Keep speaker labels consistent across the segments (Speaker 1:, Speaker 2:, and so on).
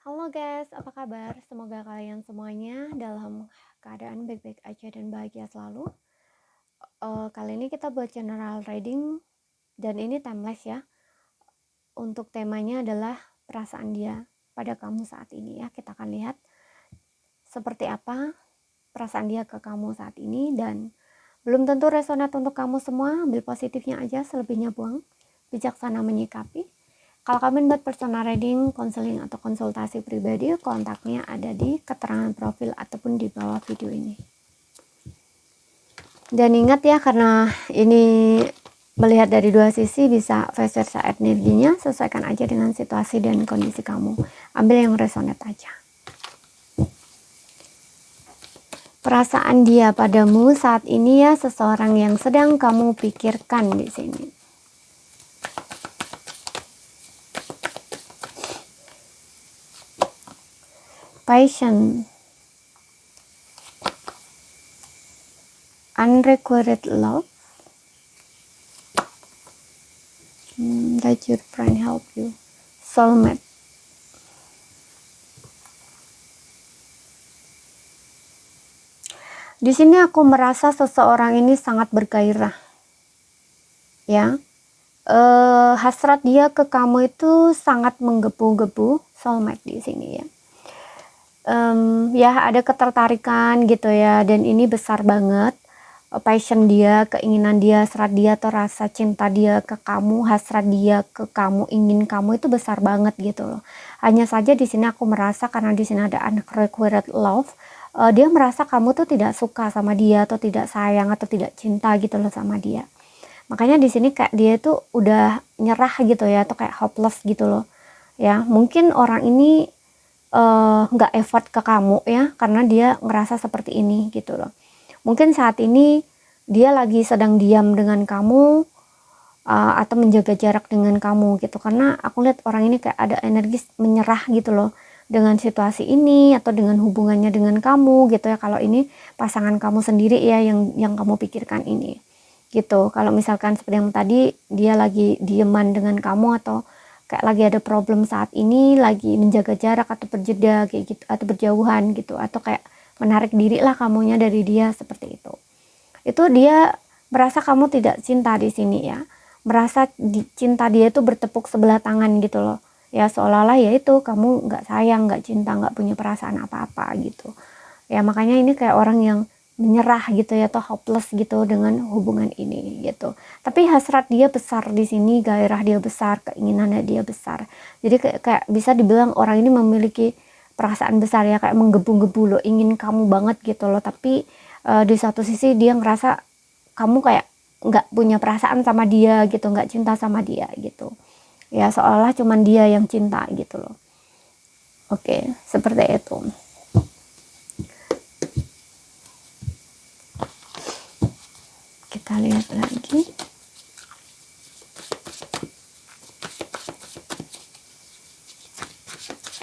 Speaker 1: Halo guys, apa kabar? Semoga kalian semuanya dalam keadaan baik-baik aja dan bahagia selalu. Kali ini kita buat general reading dan ini timeless ya. Untuk temanya adalah perasaan dia pada kamu saat ini ya. Kita akan lihat seperti apa perasaan dia ke kamu saat ini dan belum tentu resonate untuk kamu semua. Ambil positifnya aja, selebihnya buang. Bijaksana menyikapi. Kalau kalian buat personal reading, konseling atau konsultasi pribadi, kontaknya ada di keterangan profil ataupun di bawah video ini. Dan ingat ya, karena ini melihat dari dua sisi, bisa vice versa energinya, sesuaikan aja dengan situasi dan kondisi kamu. Ambil yang resonate aja. Perasaan dia padamu saat ini ya, seseorang yang sedang kamu pikirkan di sini. Passion, unrequited love, that your friend help you, soulmate. Di sini aku merasa seseorang ini sangat bergairah, ya. Hasrat dia ke kamu itu sangat menggebu-gebu, soulmate di sini ya. Ya ada ketertarikan gitu ya, dan ini besar banget. Passion dia, keinginan dia, hasrat dia atau rasa cinta dia ke kamu, hasrat dia ke kamu, ingin kamu itu besar banget gitu loh. Hanya saja di sini aku merasa karena di sini ada unrequited love, dia merasa kamu tuh tidak suka sama dia atau tidak sayang atau tidak cinta gitu loh sama dia. Makanya di sini kayak dia tuh udah nyerah gitu ya, atau kayak hopeless gitu loh. Ya, mungkin orang ini nggak effort ke kamu ya, karena dia ngerasa seperti ini gitu loh. Mungkin saat ini dia lagi sedang diam dengan kamu, atau menjaga jarak dengan kamu gitu, karena aku lihat orang ini kayak ada energi menyerah gitu loh dengan situasi ini atau dengan hubungannya dengan kamu gitu ya. Kalau ini pasangan kamu sendiri ya yang kamu pikirkan ini gitu. Kalau misalkan seperti yang tadi dia lagi dieman dengan kamu atau kayak lagi ada problem saat ini, lagi menjaga jarak atau berjeda kayak gitu, atau berjauhan gitu, atau kayak menarik diri lah kamunya dari dia, seperti itu dia merasa kamu tidak cinta di sini ya, merasa cinta dia itu bertepuk sebelah tangan gitu loh ya, seolah-olah ya itu kamu nggak sayang, nggak cinta, nggak punya perasaan apa-apa gitu ya. Makanya ini kayak orang yang menyerah gitu ya, atau hopeless gitu dengan hubungan ini gitu. Tapi hasrat dia besar di sini, gairah dia besar, keinginannya dia besar. Jadi kayak bisa dibilang orang ini memiliki perasaan besar ya, kayak menggebu-gebu loh, ingin kamu banget gitu loh. Tapi di satu sisi dia ngerasa kamu kayak nggak punya perasaan sama dia gitu, nggak cinta sama dia gitu ya, seolah cuman dia yang cinta gitu loh. Oke, seperti itu. Kita lihat lagi.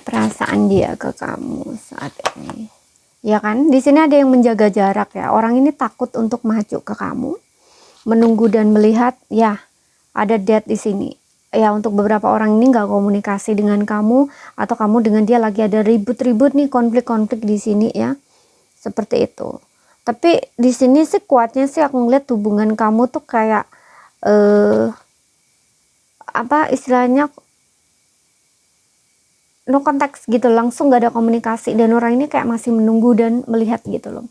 Speaker 1: Perasaan dia ke kamu saat ini. Ya kan? Di sini ada yang menjaga jarak ya. Orang ini takut untuk maju ke kamu, menunggu dan melihat. Ya, ada dead di sini. Ya, untuk beberapa orang ini nggak komunikasi dengan kamu, atau kamu dengan dia lagi ada ribut-ribut nih, konflik-konflik di sini ya. Seperti itu. Tapi di sini sih kuatnya sih aku ngeliat hubungan kamu tuh kayak apa istilahnya, no konteks gitu, langsung gak ada komunikasi, dan orang ini kayak masih menunggu dan melihat gitu loh.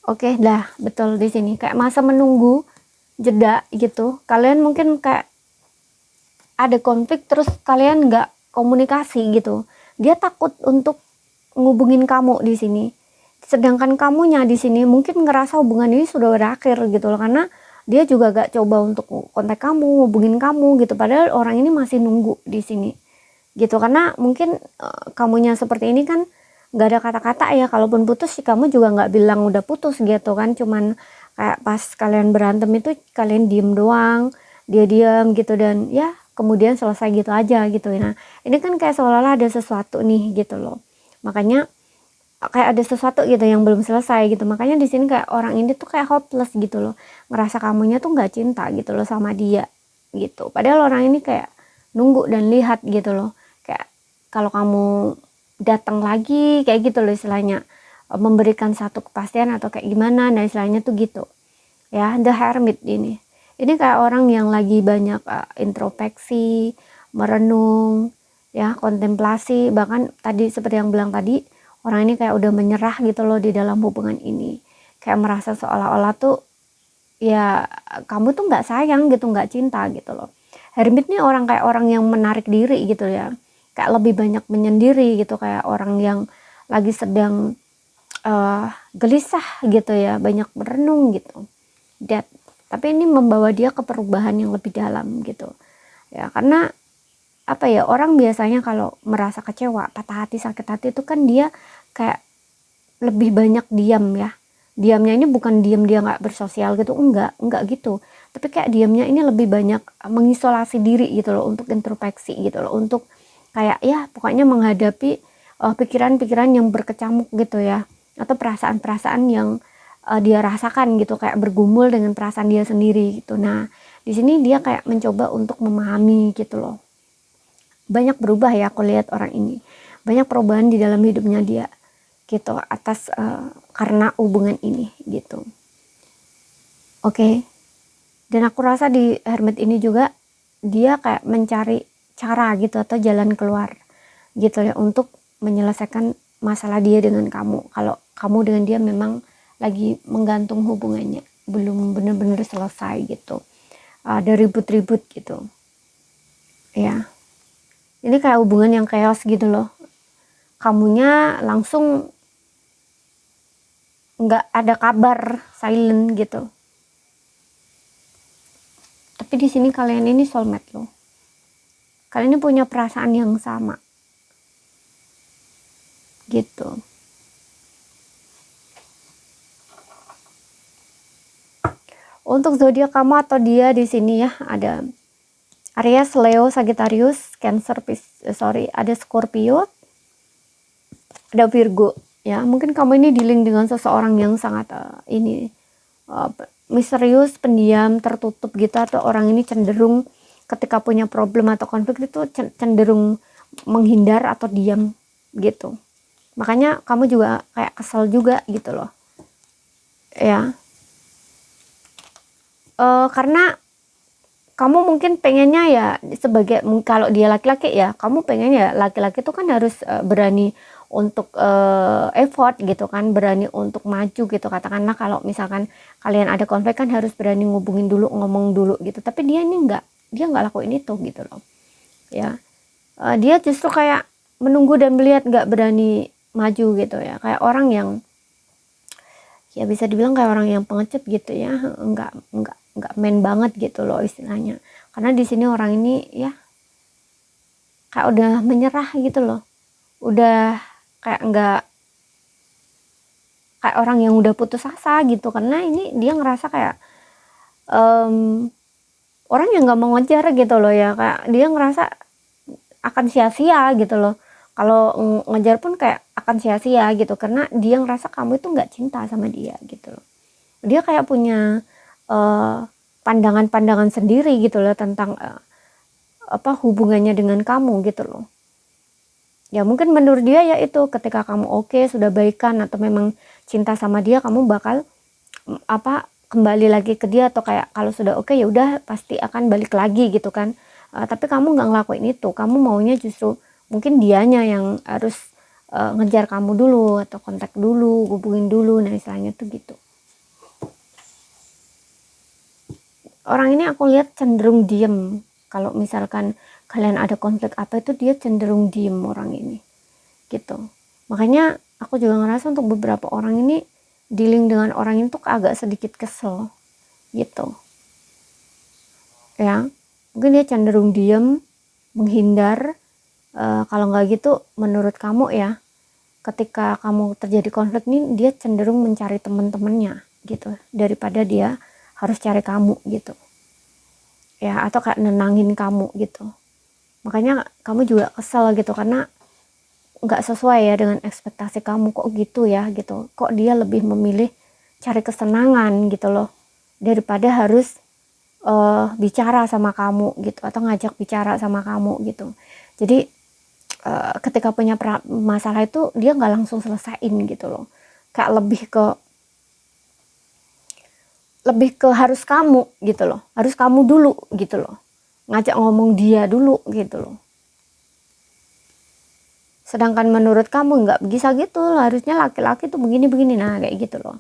Speaker 1: Oke, dah betul di sini kayak masa menunggu, jeda gitu. Kalian mungkin kayak ada konflik terus kalian nggak komunikasi gitu. Dia takut untuk ngubungin kamu di sini. Sedangkan kamunya di sini mungkin ngerasa hubungan ini sudah berakhir gitu loh, karena dia juga gak coba untuk kontak kamu, hubungin kamu gitu. Padahal orang ini masih nunggu di sini gitu, karena mungkin kamunya seperti ini kan nggak ada kata-kata ya. Kalaupun putus sih kamu juga nggak bilang udah putus gitu kan, cuman kayak pas kalian berantem itu kalian diem doang, dia diem gitu, dan ya kemudian selesai gitu aja gitu. Nah ini kan kayak seolah-olah ada sesuatu nih gitu loh, makanya kayak ada sesuatu gitu yang belum selesai gitu. Makanya di sini kayak orang ini tuh kayak hopeless gitu loh, ngerasa kamunya tuh nggak cinta gitu loh sama dia gitu. Padahal orang ini kayak nunggu dan lihat gitu loh, kayak kalau kamu datang lagi kayak gitu loh istilahnya, memberikan satu kepastian atau kayak gimana, nah istilahnya tuh gitu ya. The Hermit ini kayak orang yang lagi banyak introspeksi, merenung ya, kontemplasi. Bahkan tadi seperti yang bilang tadi, orang ini kayak udah menyerah gitu loh di dalam hubungan ini, kayak merasa seolah-olah tuh ya kamu tuh nggak sayang gitu, nggak cinta gitu loh. Hermit nih orang kayak orang yang menarik diri gitu ya, kayak lebih banyak menyendiri gitu, kayak orang yang lagi sedang gelisah gitu ya, banyak merenung gitu. Tapi ini membawa dia ke perubahan yang lebih dalam gitu ya, karena apa ya, orang biasanya kalau merasa kecewa, patah hati, sakit hati itu kan dia kayak lebih banyak diam ya. Diamnya ini bukan diam dia nggak bersosial gitu, enggak gitu, tapi kayak diamnya ini lebih banyak mengisolasi diri gitu loh, untuk introspeksi gitu loh, untuk kayak ya pokoknya menghadapi pikiran-pikiran yang berkecamuk gitu ya, atau perasaan-perasaan yang dia rasakan gitu, kayak bergumul dengan perasaan dia sendiri gitu. Nah di sini dia kayak mencoba untuk memahami gitu loh. Banyak berubah ya, aku lihat orang ini banyak perubahan di dalam hidupnya dia gitu, atas karena hubungan ini gitu. Oke. Dan aku rasa di Hermit ini juga dia kayak mencari cara gitu atau jalan keluar gitu ya, untuk menyelesaikan masalah dia dengan kamu. Kalau kamu dengan dia memang lagi menggantung hubungannya, belum benar-benar selesai gitu, ada ribut-ribut gitu ya. Ini kayak hubungan yang chaos gitu loh, kamunya langsung nggak ada kabar, silent gitu. Tapi di sini kalian ini soulmate loh, kalian ini punya perasaan yang sama gitu. Untuk zodiak kamu atau dia di sini ya, ada Aries, Leo, Sagittarius, Cancer, ada Scorpio, ada Virgo ya. Mungkin kamu ini dealing dengan seseorang yang sangat misterius, pendiam, tertutup gitu, atau orang ini cenderung ketika punya problem atau konflik itu cenderung menghindar atau diam gitu. Makanya kamu juga kayak kesel juga gitu loh ya. Karena kamu mungkin pengennya ya, sebagai kalau dia laki-laki ya, kamu pengen ya laki-laki itu kan harus berani untuk effort gitu kan, berani untuk maju gitu. Katakanlah kalau misalkan kalian ada konflik kan harus berani ngubungin dulu, ngomong dulu gitu. Tapi dia ini dia nggak lakuin itu gitu loh ya. Dia justru kayak menunggu dan melihat, nggak berani maju gitu ya, kayak orang yang ya bisa dibilang kayak orang yang pengecut gitu ya, nggak main banget gitu loh istilahnya. Karena di sini orang ini ya kayak udah menyerah gitu loh, udah kayak nggak, kayak orang yang udah putus asa gitu. Karena ini dia ngerasa kayak orang yang nggak mau ngejar gitu loh ya, kayak dia ngerasa akan sia-sia gitu loh, kalau ngejar pun kayak akan sia-sia gitu, karena dia ngerasa kamu itu nggak cinta sama dia gitu loh. Dia kayak punya pandangan-pandangan sendiri gitu loh tentang hubungannya dengan kamu gitu loh ya. Mungkin menurut dia ya itu, ketika kamu oke, sudah baikan atau memang cinta sama dia, kamu bakal kembali lagi ke dia, atau kayak kalau sudah oke ya udah pasti akan balik lagi gitu kan. Tapi kamu nggak ngelakuin itu, kamu maunya justru mungkin dianya yang harus ngejar kamu dulu, atau kontak dulu, hubungin dulu, nah istilahnya tuh gitu. Orang ini aku lihat cenderung diem. Kalau misalkan kalian ada konflik apa itu, dia cenderung diem orang ini gitu. Makanya aku juga ngerasa untuk beberapa orang ini dealing dengan orang ini tuh agak sedikit kesel gitu ya. Mungkin dia cenderung diem, menghindar. Kalau nggak gitu menurut kamu ya, ketika kamu terjadi konflik nih, dia cenderung mencari teman-temannya gitu, daripada dia harus cari kamu gitu ya, atau kayak nenangin kamu gitu. Makanya kamu juga kesel gitu, karena nggak sesuai ya dengan ekspektasi kamu, kok gitu ya gitu, kok dia lebih memilih cari kesenangan gitu loh, daripada harus bicara sama kamu gitu, atau ngajak bicara sama kamu gitu. Jadi ketika punya masalah itu dia nggak langsung selesaiin gitu loh, kayak lebih ke harus kamu gitu loh, harus kamu dulu gitu loh, ngajak ngomong dia dulu gitu loh. Sedangkan menurut kamu nggak bisa gitu loh, harusnya laki-laki tuh begini-begini, nah kayak gitu loh.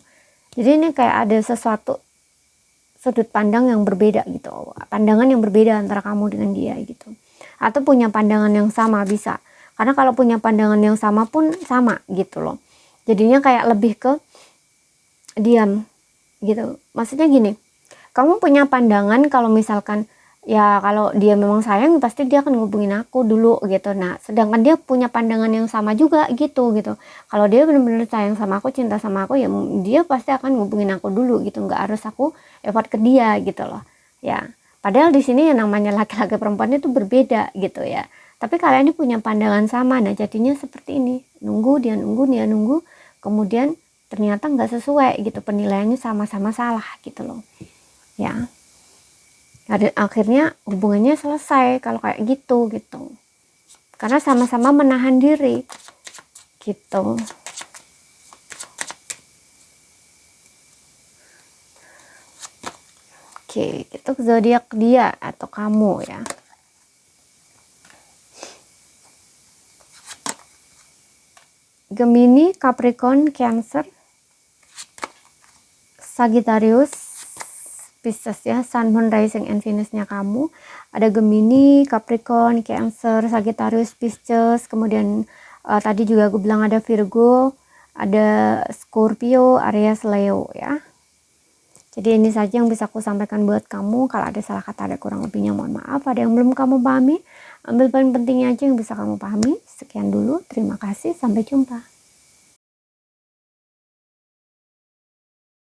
Speaker 1: Jadi ini kayak ada sesuatu sudut pandang yang berbeda gitu, pandangan yang berbeda antara kamu dengan dia gitu, atau punya pandangan yang sama bisa, karena kalau punya pandangan yang sama pun sama gitu loh, jadinya kayak lebih ke diam gitu. Maksudnya gini, kamu punya pandangan kalau misalkan ya kalau dia memang sayang pasti dia akan ngubungin aku dulu gitu. Nah sedangkan dia punya pandangan yang sama juga gitu. Kalau dia benar-benar sayang sama aku, cinta sama aku, ya dia pasti akan ngubungin aku dulu gitu, nggak harus aku effort ke dia gitu loh ya. Padahal di sini yang namanya laki-laki perempuan itu berbeda gitu ya, tapi kalian ini punya pandangan sama. Nah jadinya seperti ini, nunggu dia nunggu, kemudian ternyata nggak sesuai gitu, penilaiannya sama-sama salah gitu loh ya. Akhirnya hubungannya selesai kalau kayak gitu karena sama-sama menahan diri gitu. Oke, itu zodiak dia atau kamu ya. Gemini, Capricorn, Cancer, Sagittarius, Pisces ya, Sun, Moon, Rising, and Venus-nya kamu. Ada Gemini, Capricorn, Cancer, Sagittarius, Pisces, kemudian tadi juga aku bilang ada Virgo, ada Scorpio, Aries, Leo ya. Jadi ini saja yang bisa aku sampaikan buat kamu. Kalau ada salah kata, ada kurang lebihnya mohon maaf. Ada yang belum kamu pahami, ambil paling pentingnya aja yang bisa kamu pahami. Sekian dulu, terima kasih, sampai jumpa.